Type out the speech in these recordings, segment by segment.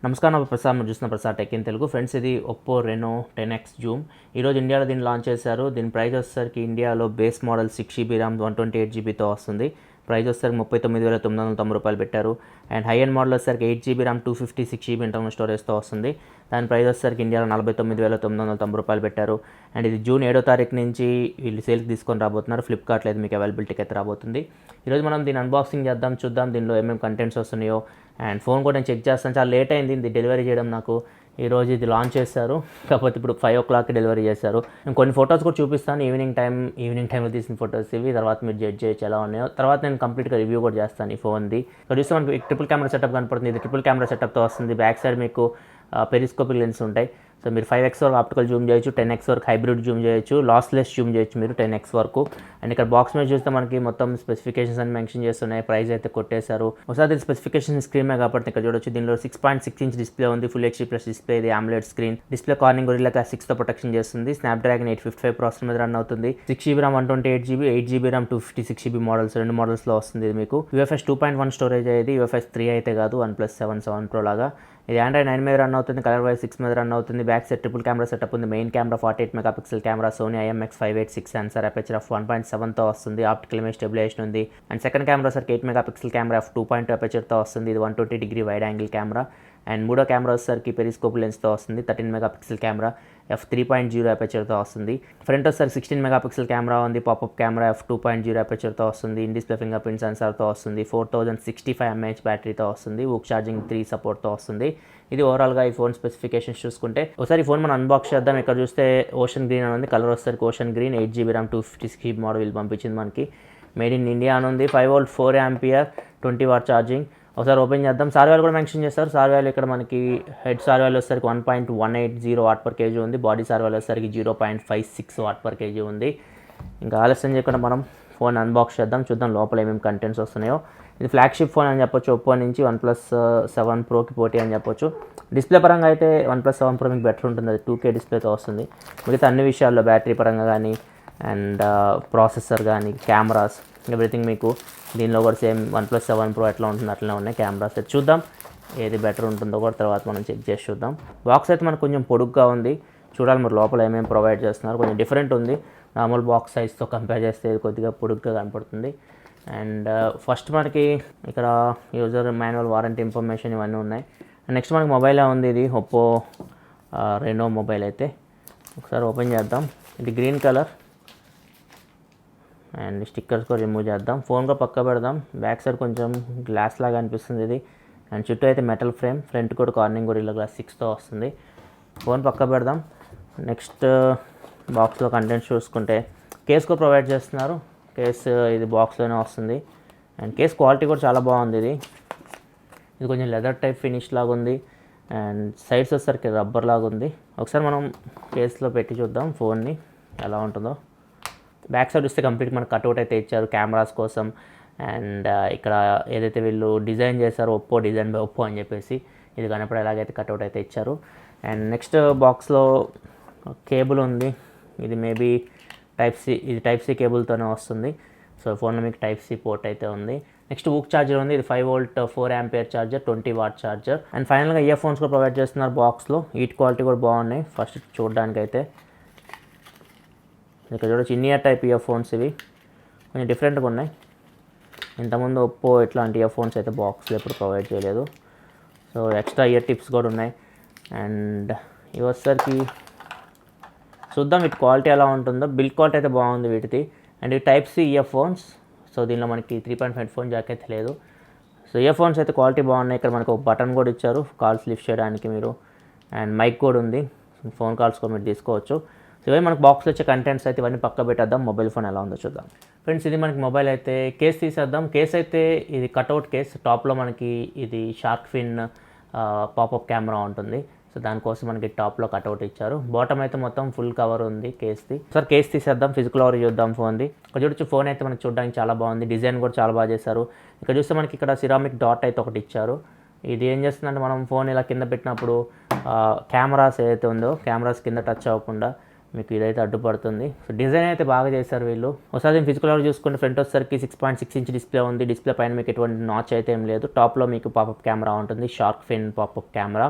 నమస్కారం ప్రసాద్ మీరు చూస్తున్న Prasad tech in Telugu friends. ఇది OPPO Reno 10X జూమ్. ఈరోజు ఇండియాలో దీన్ని లాంచ్ చేశారు. దీని ప్రైస్ వచ్చేసరికి ఇండియాలో బేస్ మోడల్ 6GB ర్యామ్ 128GBతో వస్తుంది. ప్రైస్ వచ్చేసరికి 39,990 రూపాయలు పెట్టారు. అండ్ హై ఎండ్ మోడల్ వచ్చేసరికి 8GB ర్యామ్ 256GB ఇంటర్నల్ స్టోరేజ్తో వస్తుంది. దాని ప్రైస్ వచ్చేసరికి ఇండియాలో 49,990 రూపాయలు పెట్టారు. అండ్ ఇది జూన్ 7వ తారీఖు నుంచి వీళ్ళు సేల్కి తీసుకొని రాబోతున్నారు. ఫ్లిప్కార్ట్లో అయితే మీకు అవైలబిలిటీకి అయితే రాబోతుంది. ఈరోజు మనం దీన్ని అన్బాక్సింగ్ చేద్దాం, చూద్దాం దీనిలో ఏమేమి కంటెంట్స్ వస్తున్నాయో. అండ్ ఫోన్ కూడా నేను చెక్ చేస్తాను. చాలా లేట్ అయింది ఇది డెలివరీ చేయడం నాకు. ఈరోజు ఇది లాంచ్ చేశారు, కాకపోతే ఇప్పుడు 5 o'clock డెలివరీ చేశారు. నేను కొన్ని ఫొటోస్ కూడా చూపిస్తాను, ఈవినింగ్ టైంలో తీసిన ఫొటోస్ ఇవి. తర్వాత మీరు జడ్జ్ చేయొచ్చు ఎలా ఉన్నాయో. తర్వాత నేను కంప్లీట్గా రివ్యూ కూడా చేస్తాను ఈ ఫోన్ది. ఇక్కడ చూస్తే మనకి ట్రిపుల్ కెమెరా సెటప్ కనపడుతుంది. ఇది ట్రిపుల్ కెమెరా సెటప్తో వస్తుంది. బ్యాక్ సైడ్ మీకు పెరిస్కోపిక్ లెన్స్ ఉంటాయి. సో మీరు 5x వరకు ఆప్టికల్ జూమ్ చేయొచ్చు, 10x వరకు హైబ్రిడ్ జూమ్ చేయొచ్చు, లాస్లెస్ జూమ్ చేయొచ్చు మీరు 10x వరకు. అండ్ ఇక్కడ బాక్స్ మీద చూస్తే మనకి మొత్తం స్పెసిఫికేషన్స్ అని మెన్షన్ చేస్తున్నాయి. ప్రైస్ అయితే కొట్టేశారు. ఒకసారి దీని స్పెసిఫికేషన్ స్క్రీన్ కాబట్టి ఇక్కడ చూడొచ్చు. దీనిలో 6.6 inch డిస్ప్లే ఉంది. Full HD plus display. ఇది AMOLED screen. Display Corning Gorilla glass 6తో ప్రొటెక్షన్ చేస్తుంది. స్నాప్డ్రాగన్ 855 ప్రాసెసర్ మీద రన్ అవుతుంది. 6GB RAM 128GB, 8GB RAM 256GB models, రెండు మోడల్స్లో వస్తుంది ఇది మీకు. UFS 2.1 స్టోరేజ్ అయ్యేది. UFS 3 అయితే కాదు, 1+7 Pro లాగా. ఇది Android 9 మీద రన్ అవుతుంది. కలర్ వైజ్ 6 మీద రన్ అవుతుంది. Back side triple camera setup ఉంది. Main camera 48 megapixel camera, Sony IMX586 sensor, aperture f 1.7తో వస్తుంది. ఆప్టికల్ ఇమేజ్ స్టెబిలైజేషన్ ఉంది. అండ్ సెకండ్ కెమెరా సరికి 8 మెగాపిక్సెల్ కెమెరా f 2.2 అపర్చర్తో వస్తుంది. ఇది 120° వైడ్ యాంగిల్ కెమెరా. అండ్ మూడో కెమెరా వచ్చేసరికి పెరిస్కోప్ లెన్స్తో వస్తుంది. 13 మెగాపిక్సెల్ కెమెరా f 3.0 అపర్చర్తో వస్తుంది. ఫ్రంట్ వచ్చేసరికి 16 మెగాపిక్సెల్ కెమెరా ఉంది. పాపప్ కెమెరా f 2.0 అపర్చర్తో వస్తుంది. ఇన్ డిస్ప్లే ఫింగర్ ప్రింట్ సెన్సార్తో వస్తుంది. 4065 mAh బ్యాటరీతో వస్తుంది. ఊక్ ఛార్జింగ్ 3 సపోర్ట్తో వస్తుంది. ఇది ఓవరాల్గా ఈ ఫోన్ స్పెసిఫికేషన్స్ చూసుకుంటే. ఒకసారి ఈ ఫోన్ మనం అన్బాక్స్ చేద్దాం. ఇక్కడ చూస్తే ఓషన్ గ్రీన్ అని ఉంది. కలర్ వచ్చేసరికి ocean green. 8GB RAM 256GB model వీళ్ళు పంపించింది మనకి. మేడ్ ఇన్ ఇండియా అని ఉంది. 5V 4A 20W charging. ఒకసారి ఓపెన్ చేద్దాం. సార్వాల్ కూడా మెన్షన్ చేస్తారు. సార్వాల్ ఇక్కడ మనకి హెడ్ సార్వాల్ వచ్చేసరికి 1.180 Watt/kg ఉంది. బాడీ సార్వాల్ వచ్చేసరికి 0.56 Watt/kg ఉంది. ఇంకా ఆలస్యం చేయకుండా మనం ఫోన్ అన్బాక్స్ చేద్దాం, చూద్దాం లోపల ఏమేమి కంటెంట్స్ వస్తున్నాయో. ఇది ఫ్లాగ్షిప్ ఫోన్ అని చెప్పొచ్చు. OPPO నుంచి OnePlus 7 Proకి పోటీ అని చెప్పొచ్చు. డిస్ప్లే పరంగా అయితే OnePlus 7 Pro మీకు బెటర్ ఉంటుంది. అది 2K డిస్ప్లేతో వస్తుంది. మిగతా అన్ని విషయాల్లో బ్యాటరీ పరంగా కానీ అండ్ ప్రాసెసర్ కానీ కెమెరాస్ ఎవ్రీథింగ్ మీకు దీనిలో కూడా సేమ్ OnePlus 7 Pro ఎట్లా ఉంటుంది అట్లనే ఉన్నాయి కెమెరాస్. అయితే చూద్దాం ఏది బెటర్ ఉంటుందో కూడా తర్వాత మనం చెక్ చేసి చూద్దాం. బాక్స్ అయితే మనకు కొంచెం పొడుగ్గా ఉంది. చూడాలి మరి లోపల ఏమేమి ప్రొవైడ్ చేస్తున్నారు. కొంచెం డిఫరెంట్ ఉంది. నార్మల్ బాక్స్ సైజ్తో కంపేర్ చేస్తే ఇది కొద్దిగా పొడుగ్గా కనపడుతుంది. అండ్ ఫస్ట్ మనకి ఇక్కడ యూజర్ మాన్యువల్, వారంటీ ఇన్ఫర్మేషన్ ఇవన్నీ ఉన్నాయి. అండ్ నెక్స్ట్ మనకి మొబైలే ఉంది. ఇది OPPO Reno మొబైల్ అయితే ఒకసారి ఓపెన్ చేద్దాం. ఇది గ్రీన్ కలర్. అండ్ స్టిక్కర్స్ కూడా రిమూవ్ చేద్దాం. ఫోన్ కూడా పక్క పెడదాం. బ్యాక్ సైడ్ కొంచెం గ్లాస్ లాగా అనిపిస్తుంది ఇది. అండ్ చుట్టూ అయితే మెటల్ ఫ్రేమ్. ఫ్రంట్ కూడా కార్నింగ్ గొరిల్లా గ్లాస్ 6తో వస్తుంది. ఫోన్ పక్క పెడదాం. నెక్స్ట్ బాక్స్లో కంటెంట్స్ చూసుకుంటే కేస్ కూడా ప్రొవైడ్ చేస్తున్నారు. కేస్ ఇది బాక్స్లోనే వస్తుంది. అండ్ కేస్ క్వాలిటీ కూడా చాలా బాగుంది. ఇది కొంచెం లెదర్ టైప్ ఫినిష్ లాగా ఉంది. అండ్ సైడ్స్ వచ్చేసరికి రబ్బర్ లాగా ఉంది. ఒకసారి మనం కేస్లో పెట్టి చూద్దాం ఫోన్ని ఎలా ఉంటుందో. బ్యాక్ సైడ్ వస్తే కంప్లీట్ మనకు కట్అవుట్ అయితే ఇచ్చారు కెమెరాస్ కోసం. అండ్ ఇక్కడ ఏదైతే వీళ్ళు డిజైన్ చేశారో OPPO డిజైన్ బై OPPO అని చెప్పేసి ఇది కనపడే ఎలాగైతే కట్అవుట్ అయితే ఇచ్చారు. అండ్ నెక్స్ట్ బాక్స్లో కేబుల్ ఉంది. ఇది మేబీ టైప్ సి కేబుల్తోనే వస్తుంది. సో ఫోన్లో మీకు టైప్ సి పోర్ట్ అయితే ఉంది. నెక్స్ట్ ఊక్ ఛార్జర్ ఉంది. ఇది 5V 4A charger, 20W charger. And ఫైనల్గా ఇయర్ ఫోన్స్ కూడా ప్రొవైడ్ చేస్తున్నారు బాక్స్లో. హీట్ క్వాలిటీ కూడా బాగున్నాయి ఫస్ట్ చూడడానికి అయితే. ఇక్కడ చూడొచ్చు ఇన్-ఇయర్ టైప్ ఇయర్ ఫోన్స్. ఇవి కొంచెం డిఫరెంట్గా ఉన్నాయి. ఇంతకుముందు OPPO ఇట్లాంటి ఇయర్ ఫోన్స్ అయితే బాక్స్లో ఎప్పుడు ప్రొవైడ్ చేయలేదు. సో ఎక్స్ట్రా ఇయర్ టిప్స్ కూడా ఉన్నాయి. అండ్ ఇవి వచ్చేసరికి చూద్దాం వీటి క్వాలిటీ ఎలా ఉంటుందో. బిల్డ్ క్వాలిటీ అయితే బాగుంది వీటిది. అండ్ ఇవి type C ear phones. So దీనిలో మనకి 3.5 హెడ్ఫోన్ జాక్ అయితే లేదు. సో ఇయర్ ఫోన్స్ అయితే క్వాలిటీ బాగున్నాయి. ఇక్కడ మనకు ఒక బటన్ కూడా ఇచ్చారు కాల్స్ లిఫ్ట్ చేయడానికి మీరు. అండ్ మైక్ కూడా ఉంది. ఫోన్ కాల్స్ కూడా మీరు తీసుకోవచ్చు. సో ఇవన్నీ మనకు బాక్స్లో వచ్చే కంటెంట్స్ అయితే ఇవన్నీ పక్క పెట్టేద్దాం. మొబైల్ ఫోన్ ఎలా ఉందో చూద్దాం ఫ్రెండ్స్. ఇది మనకి మొబైల్ అయితే కేస్ తీసేద్దాం. కేస్ అయితే ఇది కట్అవుట్ కేస్. టాప్లో మనకి ఇది షార్క్ ఫిన్ పాపప్ కెమెరా ఉంటుంది. సో దానికోసం మనకి టాప్లో కట్అవుట్ ఇచ్చారు. బాటమ్ అయితే మొత్తం ఫుల్ కవర్ ఉంది కేస్ది. సార్ కేస్ తీసేద్దాం, ఫిజికల్ కవర్ చూద్దాం ఫోన్ది. ఇక్కడ చూడొచ్చు ఫోన్ అయితే మనకి చూడడానికి చాలా బాగుంది. డిజైన్ కూడా చాలా బాగా చేశారు. ఇక్కడ చూస్తే మనకి ఇక్కడ సిరామిక్ డాట్ అయితే ఒకటి ఇచ్చారు. ఇది ఏం చేస్తుందంటే మనం ఫోన్ ఇలా కింద పెట్టినప్పుడు కెమెరాస్ ఏదైతే ఉందో కెమెరాస్ కింద టచ్ అవ్వకుండా మీకు ఇదైతే అడ్డుపడుతుంది. సో డిజైన్ అయితే బాగా చేశారు వీళ్ళు. ఒకసారి దీన్ని ఫిజికల్ గా చూసుకుంటే ఫ్రంట్ వచ్చేసరికి 6.6 ఇంచ్ డిస్ప్లే ఉంది. డిస్ప్లే పైన మీకు ఎటువంటి నాచ్ అయితే ఏం లేదు. టాప్లో మీకు పాపప్ కెమెరా ఉంటుంది, shark fin popup camera.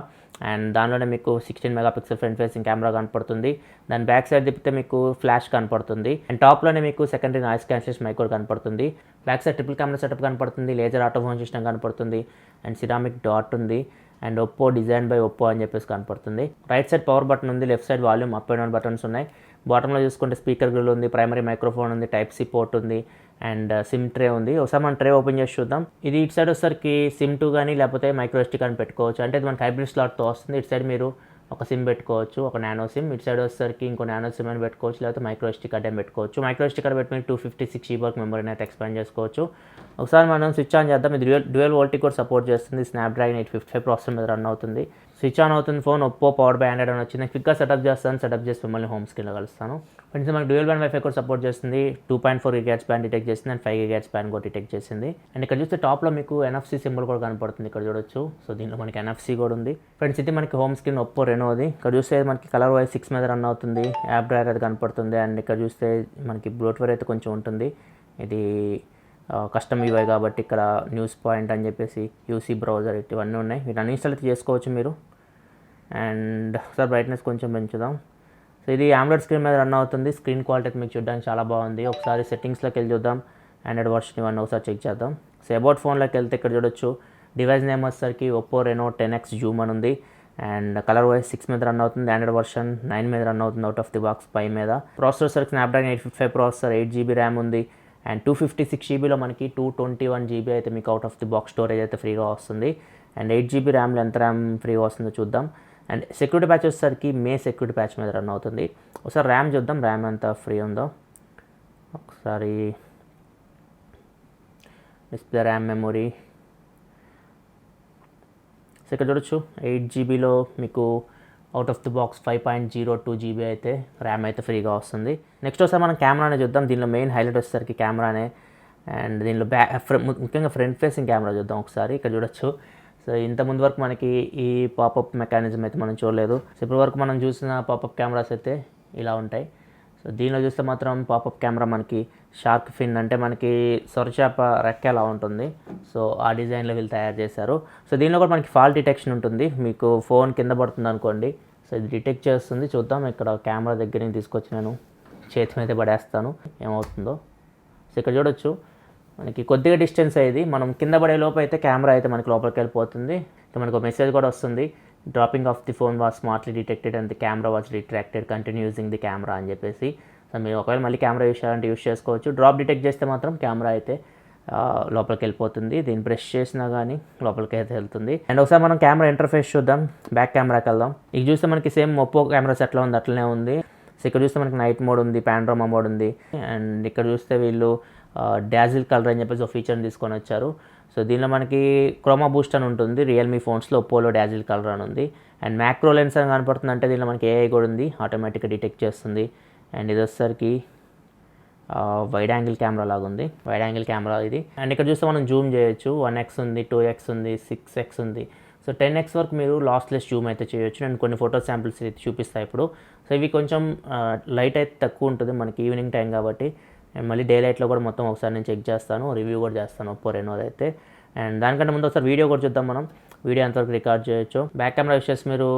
And దానిలోనే మీకు 16 మెగాపిక్సెల్ ఫ్రంట్ ఫేసింగ్ కెమెరా కనపడుతుంది. దాని బ్యాక్ సైడ్ తిప్పితే మీకు ఫ్లాష్ కనపడుతుంది. అండ్ టాప్లోనే మీకు సెకండరీ నాయిస్ క్యాన్సిలేషన్ మైక్ కూడా కనపడుతుంది. Back side triple camera setup కనపడుతుంది, లేజర్ ఆటో ఫోన్ సిస్టమ్ కనపడుతుంది, అండ్ సిరామిక్ డాట్ ఉంది, and Oppo design by Oppo అని చెప్పేసి కనపడుతుంది. రైట్ సైడ్ పవర్ బటన్ ఉంది, left side volume up and down buttons ఉన్నాయి. బాటంలో చూసుకుంటే స్పీకర్ గ్రిల్ ఉంది, ప్రైమరీ మైక్రోఫోన్ ఉంది, టైప్ సి పోర్ట్ ఉంది, అండ్ సిమ్ ట్రే ఉంది. ఒకసారి మనం ట్రే ఓపెన్ చేసి చూద్దాం. ఇది ఇటు సైడ్ వచ్చేసరికి సిమ్ 2 కానీ లేకపోతే మైక్రో ఎస్టీ కానీ పెట్టుకోవచ్చు. అంటే ఇది మనకి హైబ్రిడ్ స్లాట్తో వస్తుంది. ఇటు సైడ్ మీరు ఒక సిమ్ పెట్టుకోవచ్చు, ఒక నానో సిమ్. ఇటు సైడ్ వచ్చేసరికి ఇంకో నానో సిమ్ అని పెట్టుకోవచ్చు, లేకపోతే మైక్రో ఎస్టీ కార్డ్ అని పెట్టుకోవచ్చు. మైక్రో ఎస్టీ కార్డ్ పెట్టి మీరు 256 GB వరకు మెమరీని అయితే ఎక్స్పాండ్ చేసుకోవచ్చు. ఒకసారి మనం స్విచ్ ఆన్ చేద్దాం. ఇది డ్యూయల్ వోల్టీ కూడా సపోర్ట్ చేస్తుంది. స్నాప్డ్రాగన్ 855 ప్రాసెసర్ మీద రన్ అవుతుంది. స్విచ్ ఆన్ అవుతుంది phone. Oppo power by Android అని వచ్చింది. క్విక్గా సెటప్ చేస్తాను. సెటప్ చేసి మిమ్మల్ని హోమ్ స్క్రీన్లో కలుస్తాను. ఫ్రెండ్స్ మనకి డ్యూయల్ బ్యాండ్ వైఫై కూడా సపోర్ట్ చేస్తుంది. 2.4 GHz బ్యాండ్ డిటెక్ట్ చేసింది, అండ్ 5 GHz బ్యాండ్ కూడా డిటెక్ట్ చేసింది. అండ్ ఇక్కడ చూస్తే టాప్లో మీకు NFC సింబల్ కూడా కనపడుతుంది, ఇక్కడ చూడొచ్చు. సో దీంట్లో మనకి NFC కూడా ఉంది. ఫ్రెండ్స్ ఇది మనకి హోమ్ స్క్రీన్ ఒప్పో రెనోది. ఇక్కడ చూస్తే మనకి కలర్ వైజ్ 6 మీద రన్ అవుతుంది. యాప్ డ్రైవర్ అయితే కనపడుతుంది. అండ్ ఇక్కడ చూస్తే మనకి బ్లోట్వేర్ అయితే కొంచెం ఉంటుంది. ఇది కస్టమ్ UI కాబట్టి ఇక్కడ న్యూస్ పాయింట్ అని చెప్పేసి UC బ్రౌజర్ ఇవన్నీ ఉన్నాయి. వీటిని అన్ఇన్స్టాల్ అయితే చేసుకోవచ్చు మీరు. అండ్ ఒకసారి బ్రైట్నెస్ కొంచెం పెంచుదాం. సో ఇది ఆమ్లెట్ స్క్రీన్ మీద రన్ అవుతుంది. స్క్రీన్ క్వాలిటీ అయితే మీకు చూడడానికి చాలా బాగుంది. ఒకసారి సెట్టింగ్స్లోకి వెళ్ళి చూద్దాం. ఆండ్రాయిడ్ వర్షన్ ఇవన్నీ ఒకసారి చెక్ చేద్దాం. సో అబౌట్ ఫోన్లోకి వెళ్తే ఇక్కడ చూడొచ్చు. డివైస్ నేమ్ వచ్చేసరికి ఒప్పో రెనో 10X జూమ్ అని ఉంది. అండ్ కలర్ వైజ్ 6 మీద రన్ అవుతుంది. ఆండ్రాయిడ్ వర్షన్ 9 మీద రన్ అవుతుంది, అవుట్ ఆఫ్ ది బాక్స్ 5 మీద. ప్రాసెసర్ వచ్చేసరికి స్నాప్డ్రాగన్ 855 ప్రాసెసర్, 8 GB ర్యామ్ ఉంది. అండ్ 256 GBలో మనకి 221 GB అయితే మీకు out of the box storage అయితే ఫ్రీగా వస్తుంది. అండ్ 8 GB ర్యామ్లో ఎంత ర్యామ్ ఫ్రీగా వస్తుందో చూద్దాం. అండ్ సెక్యూరిటీ ప్యాచ్ వచ్చేసరికి సెక్యూరిటీ ప్యాచ్ మీద రన్ అవుతుంది. ఒకసారి ర్యామ్ చూద్దాం, ర్యామ్ ఎంత ఫ్రీ ఉందో. ఒకసారి డిస్ప్లే, ర్యామ్, మెమొరీ. సో ఇక్కడ చూడొచ్చు 8 GBలో మీకు out of the box 5.02 GB అయితే ర్యామ్ అయితే ఫ్రీగా వస్తుంది. నెక్స్ట్ ఒకసారి మనం కెమెరానే చూద్దాం. దీనిలో మెయిన్ హైలైట్ వచ్చేసరికి కెమెరానే. అండ్ దీనిలో ముఖ్యంగా ఫ్రంట్ ఫేసింగ్ కెమెరా చూద్దాం ఒకసారి. ఇక్కడ చూడొచ్చు. సో ఇంత ముందు వరకు మనకి ఈ పాపప్ మెకానిజం అయితే మనం చూడలేదు. సో ఇప్పటి వరకు మనం చూసిన పాపప్ కెమెరాస్ అయితే ఇలా ఉంటాయి. సో దీనిలో చూస్తే మాత్రం పాపప్ కెమెరా మనకి షార్క్ ఫిన్, అంటే మనకి సొరచేప రెక్క ఎలా ఉంటుంది, సో ఆ డిజైన్లో వీళ్ళు తయారు చేశారు. సో దీనిలో కూడా మనకి ఫాల్ డిటెక్షన్ ఉంటుంది. మీకు ఫోన్ కింద పడుతుంది అనుకోండి, సో ఇది డిటెక్ట్ చేస్తుంది. చూద్దాం, ఇక్కడ కెమెరా దగ్గర నుంచి తీసుకొచ్చి నేను చేతి మీద పడేస్తాను, ఏమవుతుందో. సో ఇక్కడ చూడొచ్చు మనకి కొద్దిగా డిస్టెన్స్ అయ్యేది, మనం కింద పడే లోపు అయితే కెమెరా అయితే మనకి లోపలికి వెళ్ళిపోతుంది. మనకు ఒక మెసేజ్ కూడా వస్తుంది, dropping of the phone was smartly detected and the camera was retracted, continue using the camera అని చెప్పేసి. సో మీరు ఒకవేళ మళ్ళీ కెమెరా యూస్ చేయాలంటే యూస్ చేసుకోవచ్చు. డ్రాప్ డిటెక్ట్ చేస్తే మాత్రం కెమెరా అయితే లోపలికి వెళ్ళిపోతుంది. దీన్ని ప్రెస్ చేసినా కానీ లోపలికి అయితే వెళ్తుంది. అండ్ ఒకసారి మనం కెమెరా ఇంటర్ఫేస్ చూద్దాం. బ్యాక్ కెమెరాకి వెళ్దాం. ఇది చూస్తే మనకి సేమ్ ఒప్పో కెమెరా సెట్లో ఉంది అట్లనే ఉంది. సో ఇక్కడ చూస్తే మనకి నైట్ మోడ్ ఉంది, పానోరమా మోడ్ ఉంది. అండ్ ఇక్కడ చూస్తే వీళ్ళు డాజిల్ కలర్ అని చెప్పేసి ఒక ఫీచర్ని తీసుకొని వచ్చారు. సో దీనిలో మనకి క్రోమా బూస్ట్ అని ఉంటుంది రియల్మీ ఫోన్స్లో, ఒప్పోలో డాజిల్ కలర్ అని ఉంది. అండ్ మ్యాక్రో లెన్స్ అని కనపడుతుంది, అంటే దీనిలో మనకి AI కూడా ఉంది, ఆటోమేటిక్గా డిటెక్ట్ చేస్తుంది. అండ్ ఇది వచ్చేసరికి వైడ్ యాంగిల్ కెమెరా లాగా ఉంది, వైడ్ యాంగిల్ కెమెరా ఇది. అండ్ ఇక్కడ చూస్తే మనం జూమ్ చేయొచ్చు. 1x ఉంది, 2x ఉంది, 6x ఉంది. సో 10x వరకు మీరు లాస్లెస్ జూమ్ అయితే చేయొచ్చు. నేను కొన్ని ఫోటో శాంపిల్స్ అయితే చూపిస్తాను ఇప్పుడు. సో ఇవి కొంచెం లైట్ అయితే తక్కువ ఉంటుంది మనకి ఈవినింగ్ టైం కాబట్టి. అండ్ మళ్ళీ డే లైట్లో కూడా మొత్తం ఒకసారి నేను చెక్ చేస్తాను, రివ్యూ కూడా చేస్తాను ఒప్పో రెనోది అయితే. అండ్ దానికంటే ముందు ఒకసారి వీడియో కూడా చూద్దాం మనం, వీడియో ఎంతవరకు రికార్డ్ చేయొచ్చు. బ్యాక్ కెమెరా యూస్ చేసి మీరు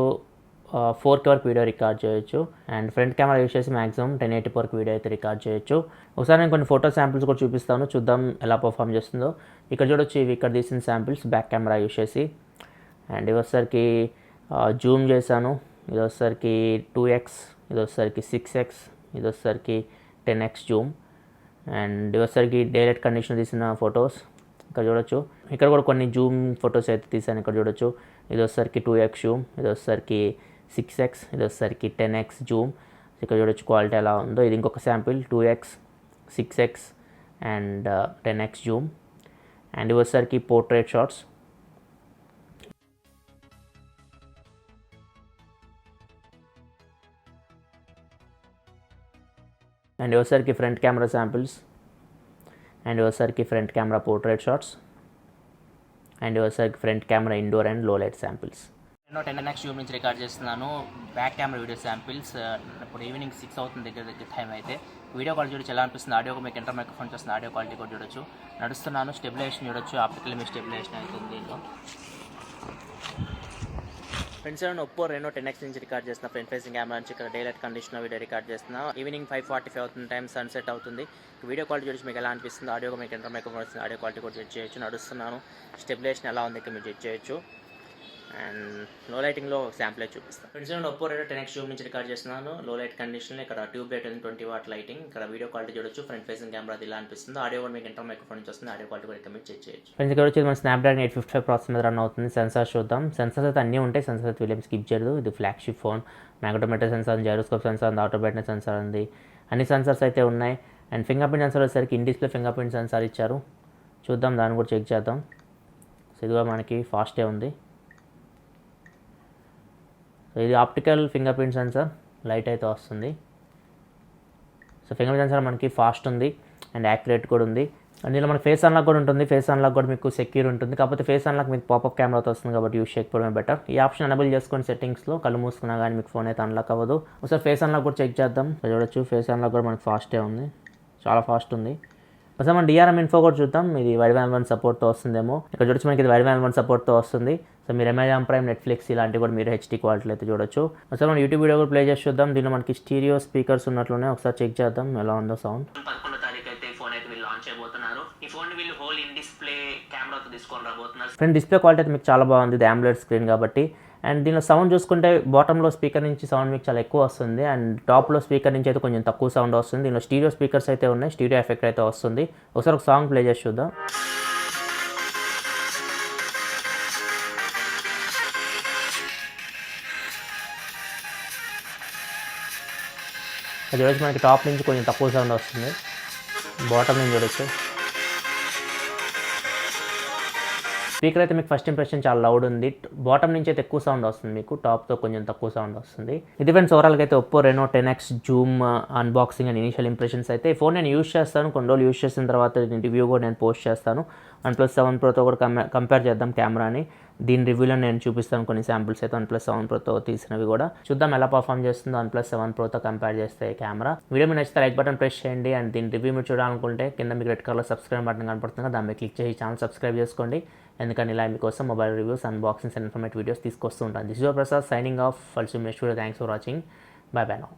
4K వరకు వీడియో రికార్డ్ చేయొచ్చు. అండ్ ఫ్రంట్ కెమెరా యూస్ చేసి మాక్సిమం 1080 వరకు వీడియో అయితే రికార్డ్ చేయొచ్చు. ఒకసారి నేను కొన్ని ఫోటో శాంపిల్స్ కూడా చూపిస్తాను, చూద్దాం ఎలా పర్ఫామ్ చేస్తుందో. ఇక్కడ చూడొచ్చు, ఇవి ఇక్కడ తీసిన శాంపిల్స్ బ్యాక్ కెమెరా యూస్ చేసి. అండ్ ఇది వచ్చేసరికి జూమ్ చేశాను. ఇది వచ్చేసరికి 2x, ఇది వచ్చేసరికి 6x, ఇది వచ్చేసరికి 10x జూమ్. అండ్ ఇది వచ్చేసరికి డైలైట్ కండిషన్ తీసిన ఫొటోస్ ఇక్కడ చూడొచ్చు. ఇక్కడ కూడా కొన్ని జూమ్ ఫొటోస్ అయితే తీసాను, ఇక్కడ చూడొచ్చు. ఇది వచ్చేసరికి 2x జూమ్, ఇది వచ్చేసరికి 6x, ఇది వచ్చేసరికి 10x జూమ్. ఇక్కడ చూడొచ్చు క్వాలిటీ ఎలా ఉందో. ఇది ఇంకొక sample 2x, 6x and 10x Zoom. And ఇది వచ్చేసరికి పోర్ట్రేట్ షాట్స్. అండ్ ఒకసారికి ఫ్రంట్ కెమెరా శాంపిల్స్. అండ్ ఒకసారికి front camera portrait shots. And ఒకసారికి front camera indoor and low light samples. Reno 10x zoom నుంచి రికార్డ్ చేస్తున్నాను. Back camera video samples. ఇప్పుడు evening 6 అవుతుంది దగ్గర టైం అయితే. వీడియో క్వాలిటీ చూడొచ్చు ఎలా అనిపిస్తుంది. ఆడియో మీకు ఇంటర్ మైక్రోఫోన్స్ వస్తుంది. ఆడియో క్వాలిటీ కూడా చూడొచ్చు. నడుస్తున్నాను, స్టెబిలైజేషన్ చూడొచ్చు. ఆప్టికల్ ఇమేజ్ స్టెబిలైజేషన్ అవుతుంది దీంట్లో. ఫ్రెండ్స్ నేను ఒప్పో రెనో 10x నుంచి రికార్డ్ చేస్తున్నా. ఫ్రంట్ ఫేసింగ్ కెమెరా నుంచి ఇక్కడ day light condition video record చేస్తున్నా. ఈవినింగ్ 5:45 అవుతుంది టైం, సన్సెట్ అవుతుంది. వీడియో క్వాలిటీ చూసి మీకు ఎలా అనిపిస్తుంది. ఆడియో మీకు ఇంటర్ మైక్రోఫోన్ వస్తుంది. ఆడియో క్వాలిటీ కూడా జడ్జ్ చేయొచ్చు. నడుస్తున్నాను, స్టెబిలైజేషన్ ఎలా ఉంది ఇక్కడ మీరు జడ్జ్ చేయొచ్చు. అండ్ లో లైటింగ్లో శాంపుల్ చూపిస్తాను. ఫ్రెండ్స్ నేను ఒప్పో రెనో 10x జూమ్ నుంచి రికార్డ్ చేస్తున్నాను. లో లైట్ కండిషన్ ఇక్కడ ట్యూబ్ లైట్ 20 వాట్ లైటింగ్. ఇక్కడ వీడియో క్వాలిటీ చూడొచ్చు. ఫ్రంట్ ఫేసింగ్ కెమెరా ఇలా అనిపిస్తుంది. ఆడియో కూడా మీకు ఇంటర్ మైక్రోఫోన్ నుంచి వస్తుంది. ఆడియో క్వాలిటీ కూడా ఇక్కడ మీరు చెక్ చేయొచ్చు. ఫ్రెండ్స్ ఇక్కడ వచ్చి మన స్నాప్డ్రాగన్ 855 ప్రాసెసర్ మీద రన్ అవుతుంది. సెన్సార్ చూద్దాం. సెన్సార్స్ అయితే అన్నీ ఉంటాయి. సెన్సార్ అయితే వీళ్ళేం స్కిప్ చేయదు. ఇది flagship phone. Magnetometer sensor, gyroscope sensor ఉంది, ఆటో బ్రైట్నెస్ సెన్సార్ ఉంది. అన్ని సెన్సార్స్ అయితే ఉన్నాయి. అండ్ ఫింగర్ ప్రింట్ సెన్సార్ వచ్చేసరికి in display finger print sensor ఇచ్చారు. చూద్దాం, దాన్ని కూడా చెక్ చేద్దాం. సో ఇది కూడా మనకి ఫాస్టే ఉంది. సో ఇది optical finger print censor, light అయితే వస్తుంది. సో ఫింగర్ ప్రింట్ సెన్సార్ మనకి ఫాస్ట్ ఉంది అండ్ యాక్యురేట్ కూడా ఉంది. అండ్ దీనిలో మనకి ఫేస్ అన్లాక్ కూడా ఉంటుంది. ఫేస్ అన్లాక్ కూడా మీకు సెక్యూర్ ఉంటుంది. కాకపోతే ఫేస్ అన్లాక్ మీకు పాపప్ కెమెరాతో వస్తుంది కాబట్టి యూస్ చేయకపోవడమే బెటర్. ఈ ఆప్షన్ ఎనబుల్ చేసుకోండి సెట్టింగ్స్లో. కళ్ళు మూసుకున్నా కానీ మీకు ఫోన్ అయితే అన్లాక్ అవ్వదు. ఒకసారి ఫేస్ అన్లాక్ కూడా చెక్ చేద్దాం. చూడొచ్చు, ఫేస్ అన్లాక్ కూడా మనకి ఫాస్టే ఉంది, చాలా ఫాస్ట్ ఉంది. ఒకసారి మనం DRM ఇన్ఫో కూడా చూద్దాం. ఇది వైడ్ 1 సపోర్ట్తో వస్తుందేమో. ఇక్కడ చూడొచ్చు మనకి ఇది వైడ్ 1 సపోర్ట్తో వస్తుంది. సో మీరు అమెజాన్ ప్రైమ్, నెట్ఫ్లిక్స్ ఇలాంటివి కూడా మీరు HD క్వాలిటీలో అయితే చూడొచ్చు. ఒకసారి మనం యూట్యూబ్ వీడియో కూడా ప్లే చేసి చూద్దాం. దీనిలో మనకి స్టీరియో స్పీకర్స్ ఉన్నట్లునే ఒకసారి చెక్ చేద్దాం ఎలా ఉందో సౌండ్. 11వ తారీఖు అయితే ఫోన్ అయితే వీళ్ళు లాంచ్ చేయబోతున్నారు. ఈ ఫోన్ వీళ్ళు హోల్ ఇన్ డిస్ప్లే కెమెరాతో తీసుకొని రాబోతున్నారు. ఫ్రెండ్ డిస్ప్లే క్వాలిటీ అయితే మీకు చాలా బాగుంది. ఇది AMOLED స్క్రీన్ కాబట్టి. అండ్ దీనిలో సౌండ్ చూసుకుంటే బాటంలో స్పీకర్ నుంచి సౌండ్ మీకు చాలా ఎక్కువ వస్తుంది. అండ్ టాప్లో స్పీకర్ నుంచి అయితే కొంచెం తక్కువ సౌండ్ వస్తుంది. దీనిలో స్టీరియో స్పీకర్స్ అయితే ఉన్నాయి. స్టీరియో ఎఫెక్ట్ అయితే వస్తుంది. ఒకసారి ఒక సాంగ్ ప్లే చేసి చూద్దాం. అది చూడొచ్చు మనకి టాప్ నుంచి కొంచెం తక్కువ సౌండ్ వస్తుంది. బాటమ్ నుంచి చూడొచ్చు. స్పీకర్ అయితే మీకు ఫస్ట్ ఇంప్రెషన్ చాలా లౌడ్ ఉంది. బాటమ్ నుంచి అయితే ఎక్కువ సౌండ్ వస్తుంది, మీకు టాప్తో కొంచెం తక్కువ సౌండ్ వస్తుంది. ఇది ఫ్రెండ్స్ ఓవరాల్గా అయితే Oppo Reno 10x Zoom unboxing and initial impressions అయితే. ఈ ఫోన్ నేను యూస్ చేస్తాను. కొన్ని రోజులు యూస్ చేసిన తర్వాత రివ్యూ కూడా నేను పోస్ట్ చేస్తాను. OnePlus 7 Proతో కూడా కంపేర్ చేద్దాం కెమెరాని. దీని రివ్యూలో నేను చూపిస్తాను కొన్ని శాంపిల్స్ అయితే OnePlus 7 Proతో తీసినవి కూడా. చూద్దాం ఎలా పర్ఫామ్ చేస్తుందో OnePlus 7 Proతో కంపేర్ చేస్తే కెమెరా. వీడియో మీరు నచ్చితే లైక్ బటన్ ప్రెస్ చేయండి. అండ్ దీని రివ్యూ మీరు చూడాలనుకుంటే కింద మీకు రెడ్ కలర్ సబ్స్క్రైబ్ బటన్ కనపడుతుంది కదా, దాన్ని క్లిక్ చేసి ఛానల్ సబ్స్క్రైబ్ చేసుకోండి. ఎందుకంటే ఇలా మీకోసం mobile reviews, unboxings and informative videos తీసుకొస్తూ ఉంటాను. This is Prasad signing off. ఫల్సూ next video. Thanks for watching. Bye bye now.